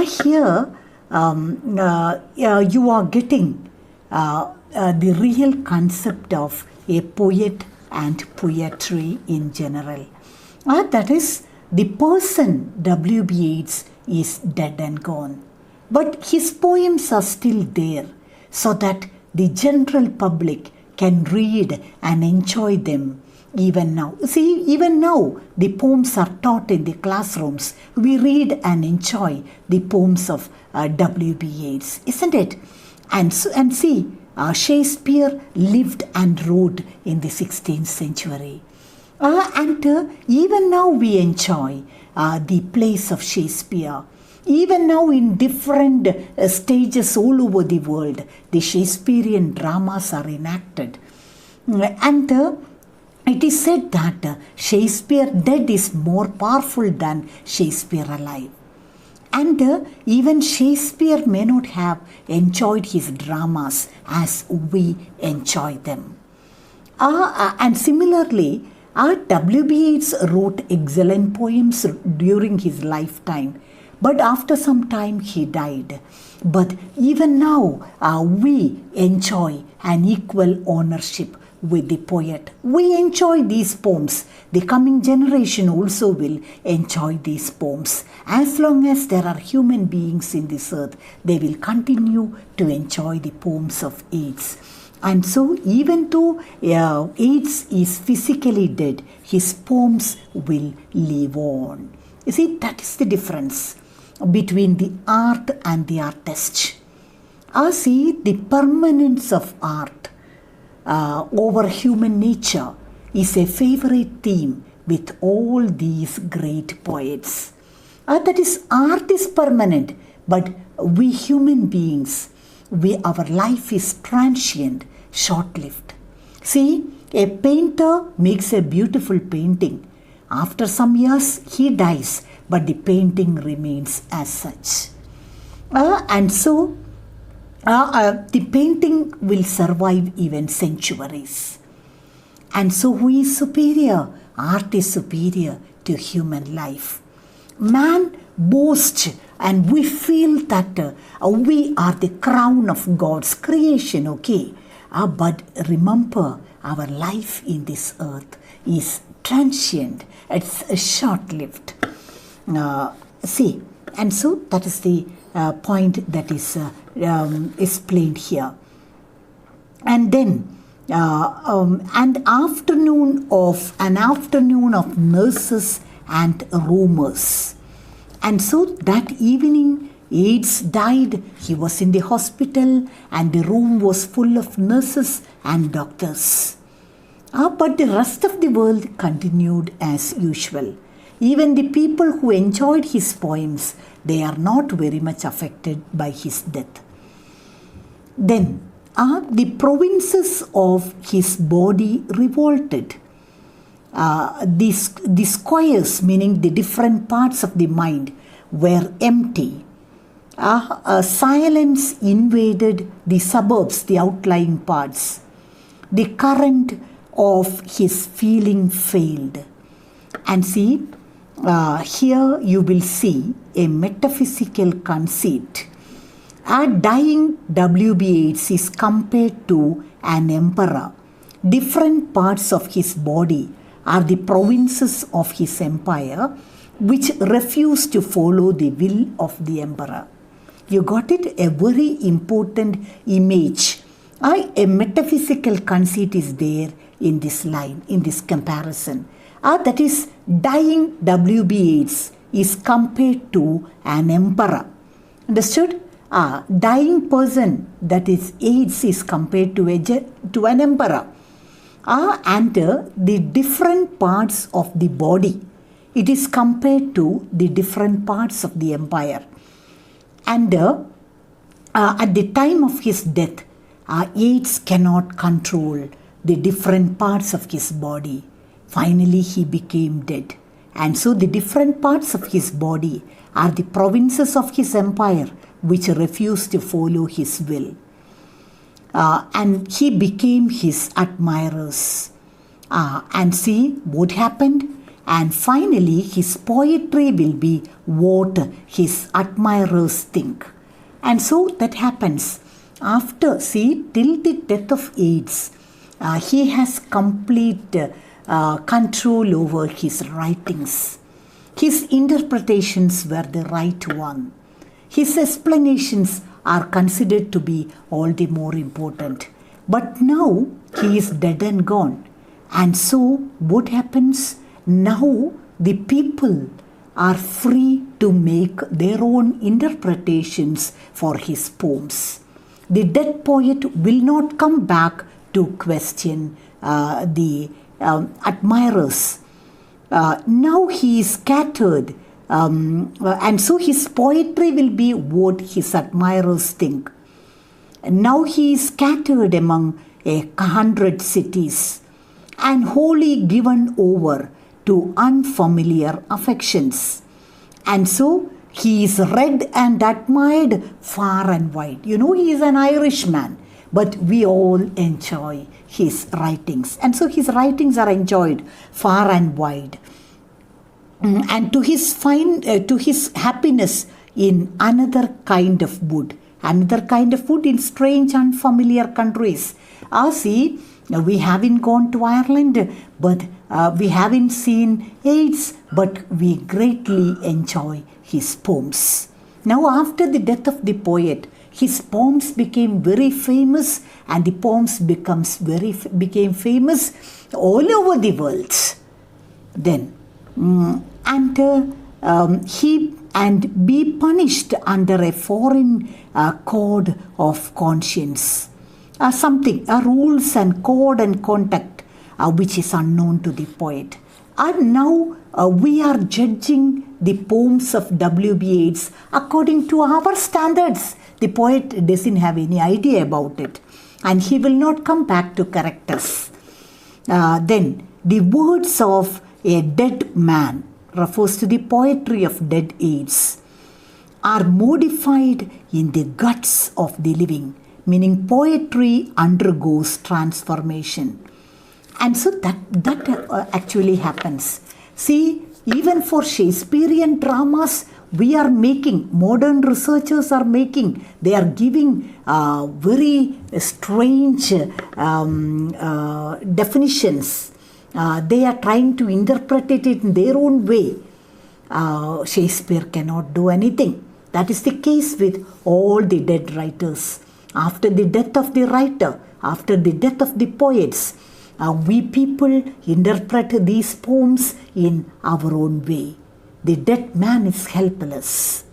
Here you are getting the real concept of a poet and poetry in general. That is, the person W.B. Yeats is dead and gone, but his poems are still there so that the general public can read and enjoy them even now. See, even now the poems are taught in the classrooms. We read and enjoy the poems of W.B. Yeats, isn't it? And see, Shakespeare lived and wrote in the 16th century. Even now we enjoy the plays of Shakespeare. Even now in different stages all over the world, the Shakespearean dramas are enacted. And it is said that Shakespeare dead is more powerful than Shakespeare alive. And even Shakespeare may not have enjoyed his dramas as we enjoy them. And similarly, W.B. Yeats wrote excellent poems during his lifetime, but after some time he died. But even now we enjoy an equal ownership with the poet. We enjoy these poems. The coming generation also will enjoy these poems. As long as there are human beings in this earth, they will continue to enjoy the poems of Yeats. And so even though Yeats is physically dead, his poems will live on. You see, that is the difference between the art and the artist. See, the permanence of art over human nature is a favorite theme with all these great poets. That is, art is permanent, but we human beings, our life is transient, short-lived. See, a painter makes a beautiful painting. After some years, he dies, but the painting remains as such. And so, the painting will survive even centuries. And so, who is superior? Art is superior to human life. Man boasts and we feel that we are the crown of God's creation, okay? But remember, our life in this earth is transient. It's short-lived. See, and so that is the point that is explained here. And then an afternoon of nurses and rumors. And so that evening, Yeats died. He was in the hospital and the room was full of nurses and doctors. But the rest of the world continued as usual. Even the people who enjoyed his poems, they are not very much affected by his death. Then the provinces of his body revolted. The squares, meaning the different parts of the mind, were empty. Silence invaded the suburbs, the outlying parts. The current of his feeling failed. And see, here you will see a metaphysical conceit. A dying W.B. Yeats is compared to an emperor. Different parts of his body are the provinces of his empire, which refuse to follow the will of the emperor. You got it? A very important image. A metaphysical conceit is there in this line, in this comparison. That is, dying W.B. Yeats is compared to an emperor. Understood? Dying person, that is Yeats, is compared to an emperor. And the different parts of the body, it is compared to the different parts of the empire. And at the time of his death, Yeats cannot control the different parts of his body. Finally, he became dead. And so the different parts of his body are the provinces of his empire which refused to follow his will. And he became his admirers. And see what happened? And finally, his poetry will be what his admirers think. And so that happens. After, see, till the death of AIDS, he has complete control over his writings. His interpretations were the right one. His explanations are considered to be all the more important. But now he is dead and gone. And so what happens? Now the people are free to make their own interpretations for his poems. The dead poet will not come back to question the admirers. Now he is scattered, and so his poetry will be what his admirers think. Now he is scattered among 100 cities and wholly given over to unfamiliar affections. And so he is read and admired far and wide. You know, he is an Irishman, but we all enjoy his writings. And so his writings are enjoyed far and wide. And to his happiness in another kind of wood in strange, unfamiliar countries. See, we haven't gone to Ireland, but we haven't seen AIDS, but we greatly enjoy his poems. Now, after the death of the poet, his poems became very famous, and the poems became famous all over the world. Then, and be punished under a foreign code of conscience. Rules and code and conduct which is unknown to the poet. And now we are judging the poems of W.B. Yeats according to our standards. The poet doesn't have any idea about it, and he will not come back to correct us. Then the words of a dead man refers to the poetry of dead Yeats are modified in the guts of the living, meaning poetry undergoes transformation. And so that actually happens. See, even for Shakespearean dramas, modern researchers are they are giving very strange definitions. They are trying to interpret it in their own way. Shakespeare cannot do anything. That is the case with all the dead writers. After the death of the writer, after the death of the poets, we people interpret these poems in our own way. The dead man is helpless.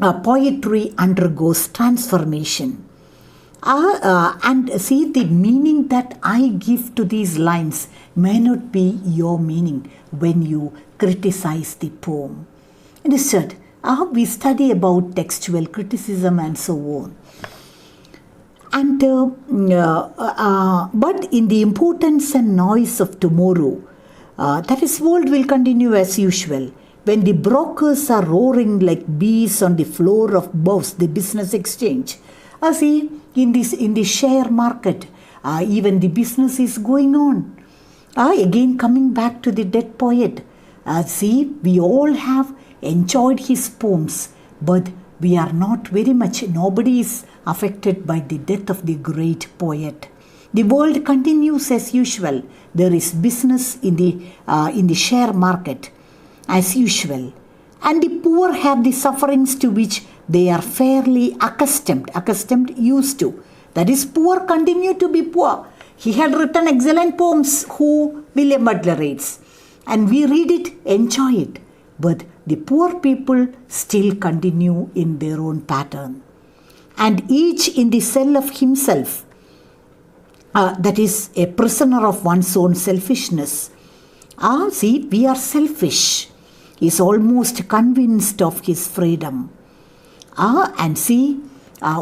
Poetry undergoes transformation. And see, the meaning that I give to these lines may not be your meaning when you criticize the poem. Instead, we study about textual criticism and so on. And but in the importance and noise of tomorrow, that is, world will continue as usual. When the brokers are roaring like bees on the floor of BOS, the business exchange. See, in the share market, even the business is going on. Again, coming back to the dead poet. See, we all have enjoyed his poems, but we are not very much, nobody is affected by the death of the great poet. The world continues as usual. There is business in the share market as usual. And the poor have the sufferings to which they are fairly accustomed, used to. That is, poor continue to be poor. He had written excellent poems, who William Butler Yeats. And we read it, enjoy it. But the poor people still continue in their own pattern. And each in the cell of himself, that is, a prisoner of one's own selfishness. See, we are selfish. He is almost convinced of his freedom. And see,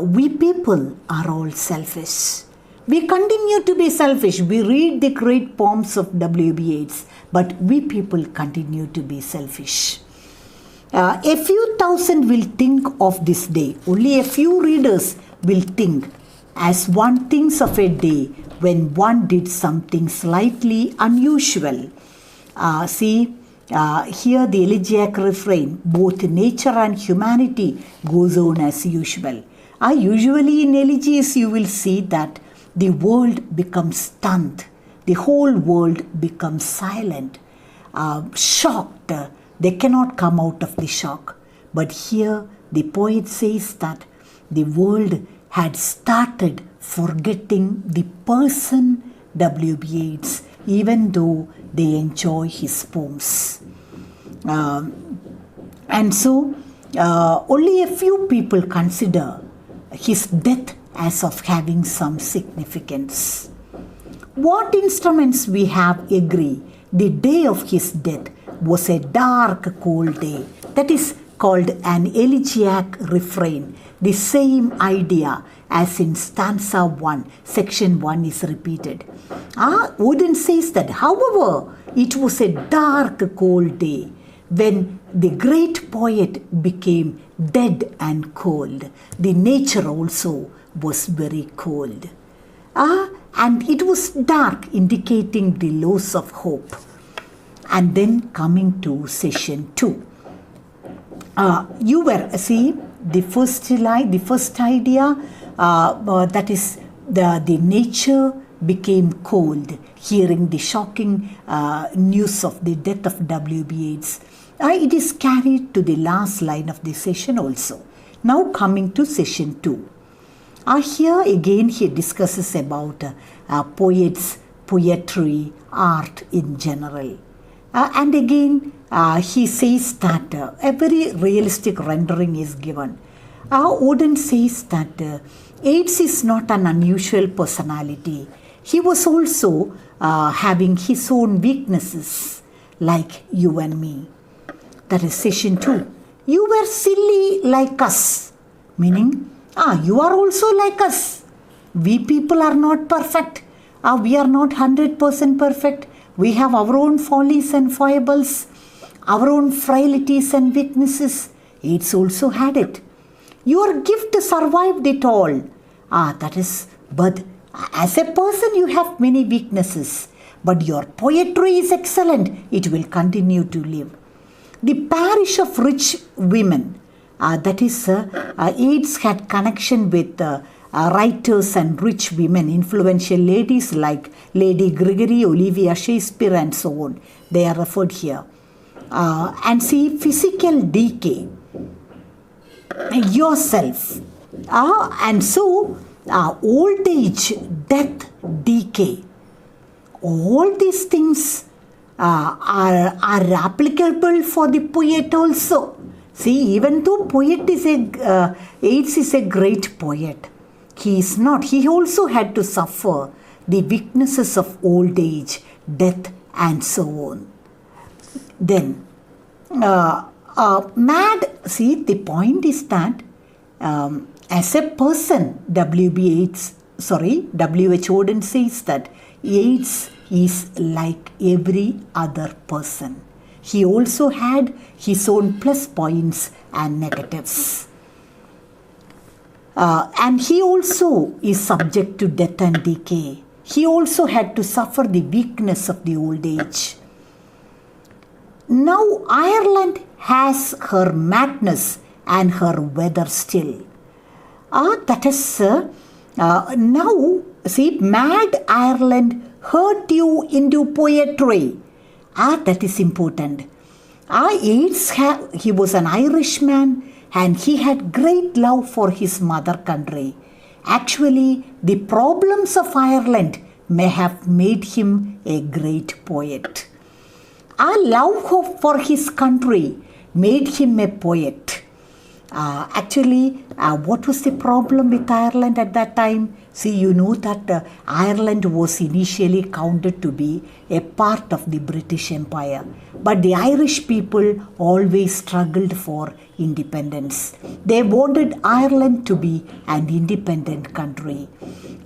we people are all selfish. We continue to be selfish. We read the great poems of W.B. Yeats, but we people continue to be selfish. A few thousand will think of this day. Only a few readers will think, as one thinks of a day when one did something slightly unusual. Here the elegiac refrain, both nature and humanity, goes on as usual. Usually in elegies you will see that the world becomes stunned, the whole world becomes silent, shocked. They cannot come out of the shock. But here the poet says that the world had started forgetting the person W.B. Yeats, even though they enjoy his poems. And so only a few people consider his death as of having some significance. What instruments we have agree the day of his death was a dark, cold day. That is called an elegiac refrain. The same idea as in stanza 1, section 1 is repeated. Oden says that, however, it was a dark, cold day when the great poet became dead and cold. The nature also was very cold. And it was dark, indicating the loss of hope. And then coming to session 2. The first idea, that is the nature became cold, hearing the shocking news of the death of W.B. Yeats. It is carried to the last line of the session also. Now coming to session 2. Here again he discusses about poets, poetry, art in general. And again he says that a very realistic rendering is given. Oden says that Yeats is not an unusual personality. He was also having his own weaknesses, like you and me. That is session 2. You were silly like us, meaning you are also like us. We people are not perfect. We are not 100% perfect. We have our own follies and foibles, our own frailties and weaknesses. Yeats also had it. Your gift survived it all. That is, but as a person you have many weaknesses. But your poetry is excellent. It will continue to live. The parish of rich women, that is, Yeats had connection with writers and rich women, influential ladies like Lady Gregory, Olivia Shakespeare and so on. They are referred here. And see, physical decay, yourself. And so, old age, death, decay. All these things are applicable for the poet also. See, even though Yeats is a great poet, he is not. He also had to suffer the weaknesses of old age, death and so on. Then, the point is that as a person, W.H. Auden says that Yeats is like every other person. He also had his own plus points and negatives. And he also is subject to death and decay. He also had to suffer the weakness of the old age. Now Ireland has her madness and her weather still. That is, now, see, mad Ireland hurt you into poetry. That is important. Yeats, he was an Irishman and he had great love for his mother country. Actually, the problems of Ireland may have made him a great poet. Love for his country made him a poet. What was the problem with Ireland at that time? See, you know that Ireland was initially counted to be a part of the British Empire. But the Irish people always struggled for independence. They wanted Ireland to be an independent country.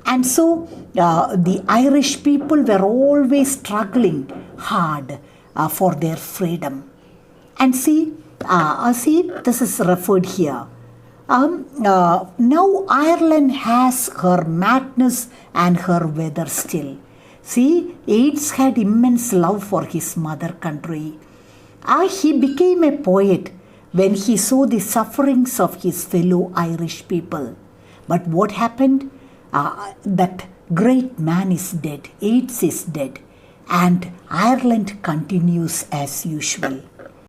And so the Irish people were always struggling hard for their freedom. And see, this is referred here. Now Ireland has her madness and her weather still. See, Yeats had immense love for his mother country. He became a poet when he saw the sufferings of his fellow Irish people. But what happened? That great man is dead. Yeats is dead. And Ireland continues as usual.